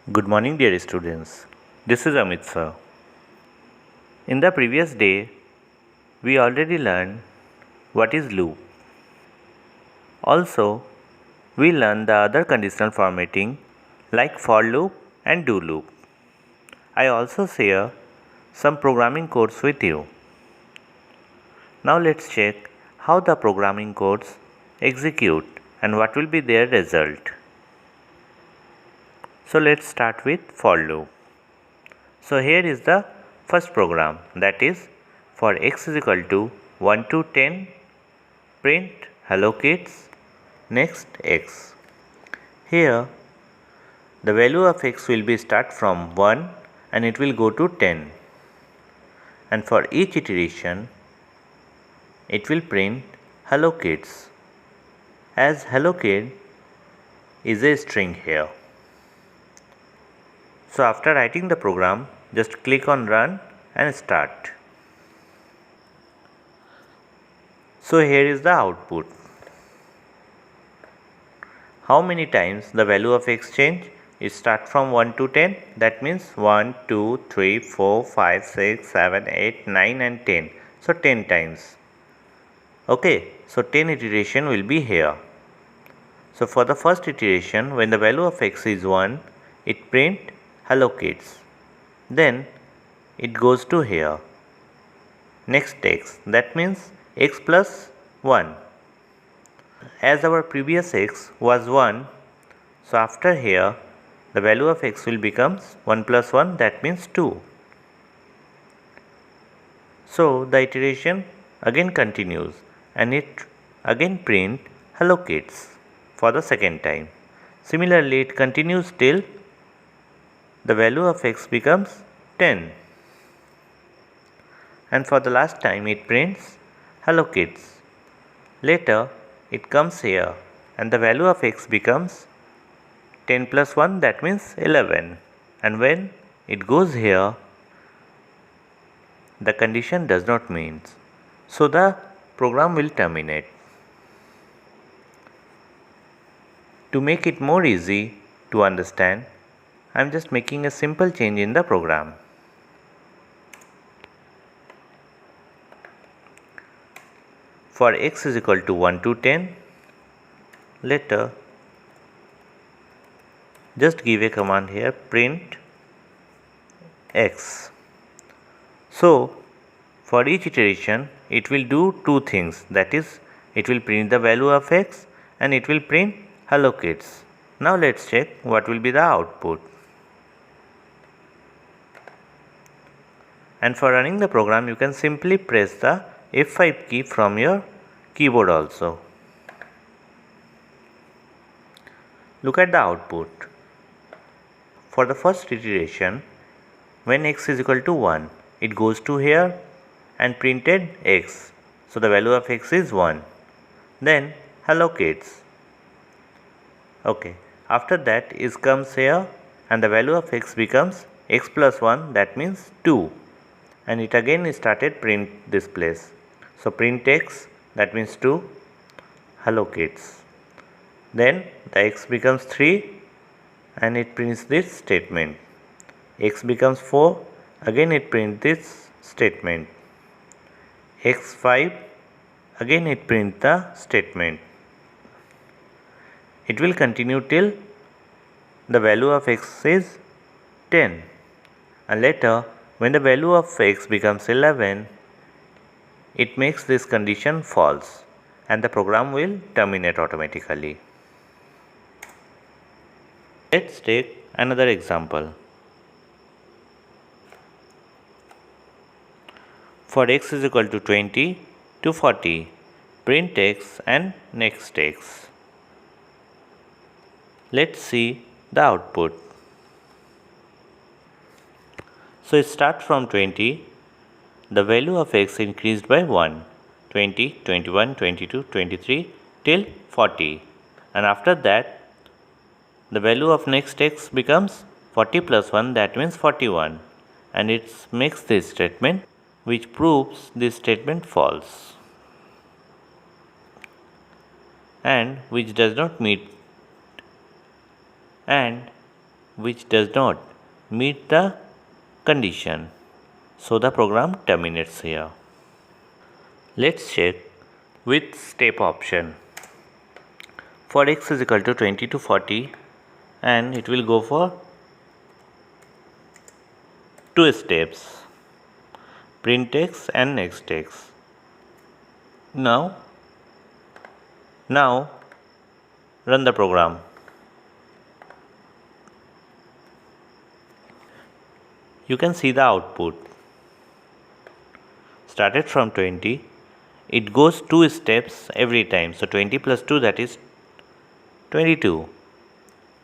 Good morning, dear students. This is Amit sir. In the previous day, we already learned what is loop. Also, we learned the other conditional formatting like for loop and do loop. I also share some programming codes with you. Now let's check how the programming codes execute and what will be their result. So let's start with for loop. So here is the first program, that is for x is equal to 1 to 10 print hello kids next x. Here the value of x will be start from 1 and it will go to 10, and for each iteration it will print hello kids, as hello kid is a string here. So after writing the program, just click on run and start. So here is the output. How many times the value of x change? It start from 1 to 10, that means 1, 2, 3, 4, 5, 6, 7, 8, 9 and 10. So 10 times. Okay, so 10 iteration will be here. So for the first iteration, when the value of x is 1, it print hello kids. Then it goes to here. Next x, that means x plus 1. As our previous x was 1, so after here the value of x will becomes 1 plus 1, that means 2. So the iteration again continues and it again print hello kids for the second time. Similarly it continues till the value of x becomes 10, and for the last time it prints hello kids. Later it comes here and the value of x becomes 10 plus 1, that means 11, and when it goes here the condition does not meet, so the program will terminate. To make it more easy to understand, I am just making a simple change in the program. For x is equal to 1 to 10, later just give a command here, print x. So for each iteration it will do two things, that is it will print the value of x and it will print hello kids. Now let's check what will be the output. And for running the program you can simply press the F5 key from your keyboard also. Look at the output. For the first iteration, when x is equal to 1, it goes to here and printed x. So the value of x is 1. Then hello kids. Okay. After that is comes here and the value of x becomes x plus 1, that means 2. And it again started print this place. So print x, that means 2, hello kids. Then the x becomes 3 and it prints this statement. X becomes 4, again it prints this statement. x5, again it prints the statement. It will continue till the value of x is 10, and later when the value of x becomes 11, it makes this condition false and the program will terminate automatically. Let's take another example. For x is equal to 20 to 40, print x and next x. Let's see the output. So it starts from 20, the value of x increased by 1, 20, 21, 22, 23 till 40, and after that the value of next x becomes 40 plus 1, that means 41, and it makes this statement which proves this statement false and which does not meet, and which does not meet the condition. So the program terminates here. Let's check with step option. For x is equal to 20 to 40, and it will go for 2 steps, print x and next x. Now run the program. You can see the output. Started from 20, it goes 2 steps every time. So 20 plus 2, that is 22.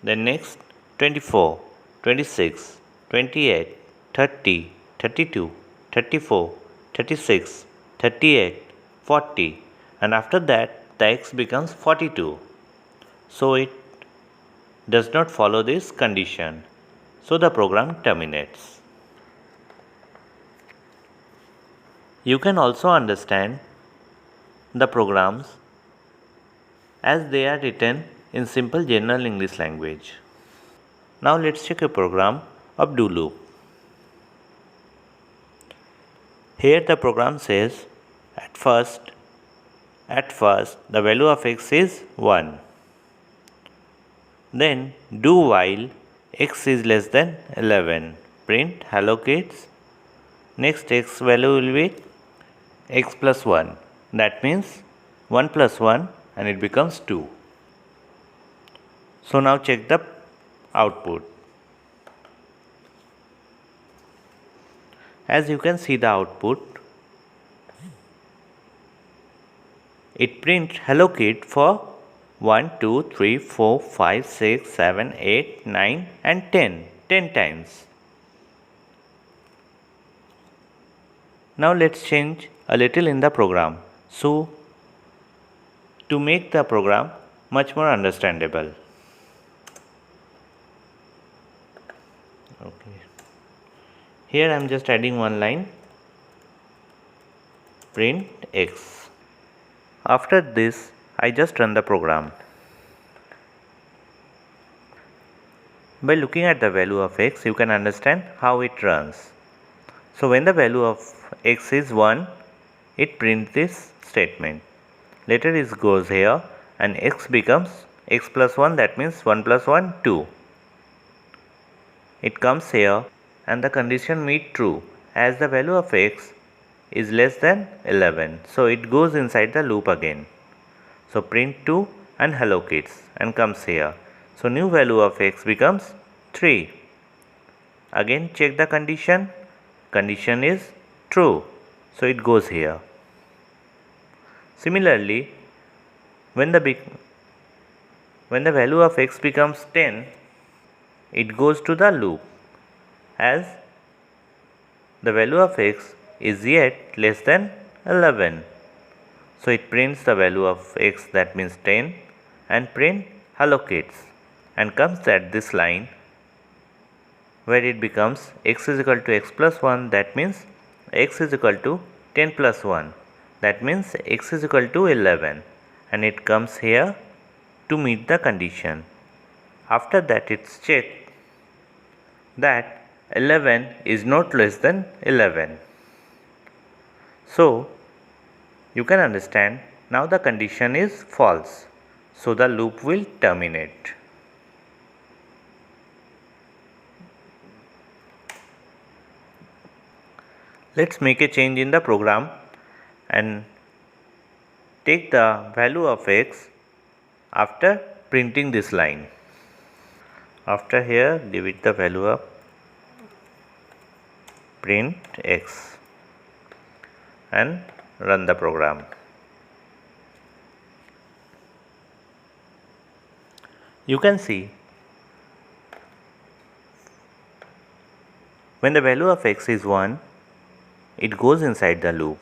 Then next 24, 26, 28, 30, 32, 34, 36, 38, 40, and after that the x becomes 42. So it does not follow this condition. So the program terminates. You can also understand the programs as they are written in simple general English language. Now let's check a program of do loop. Here the program says at first the value of x is 1. Then do while x is less than 11. Print hello kids. Next x value will be x plus 1. That means 1 plus 1 and it becomes 2. So now check the output. As you can see the output, it prints hello kid for 1, 2, 3, 4, 5, 6, 7, 8, 9 and 10 times. Now let's change a little in the program so to make the program much more understandable. Okay. Here I am just adding one line, print x. After this I just run the program. By looking at the value of x, you can understand how it runs. So when the value of x is 1, it prints this statement. Later it goes here and x becomes x plus 1, that means 1 plus 1, 2. It comes here and the condition meet true as the value of x is less than 11. So it goes inside the loop again. So print 2 and hello kids and comes here. So new value of x becomes 3. Again check the condition. Condition is true. So it goes here. Similarly, when the value of x becomes 10, it goes to the loop as the value of x is yet less than 11. So it prints the value of x, that means 10, and print hello kids and comes at this line where it becomes x is equal to x plus 1, that means x is equal to 10 plus 1, that means x is equal to 11, and it comes here to meet the condition. After that it's checked that 11 is not less than 11. So you can understand now the condition is false. So the loop will terminate. Let's make a change in the program and take the value of x after printing this line. After here, give it the value of print x and run the program. You can see when the value of x is 1, it goes inside the loop.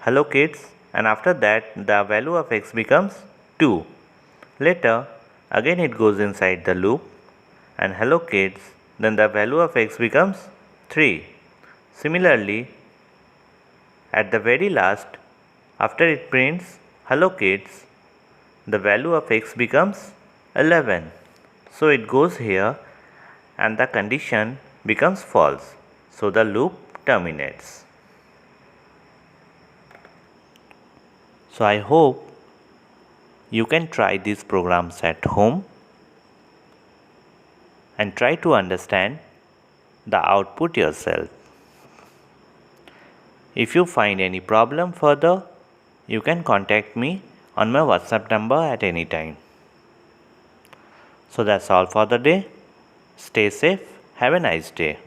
Hello kids, and after that the value of x becomes 2. Later again it goes inside the loop and hello kids, then the value of x becomes 3. Similarly, at the very last, after it prints hello kids, the value of x becomes 11. So it goes here and the condition becomes false. So the loop terminates. So I hope you can try these programs at home and try to understand the output yourself. If you find any problem further, you can contact me on my WhatsApp number at any time. So that's all for the day. Stay safe. Have a nice day.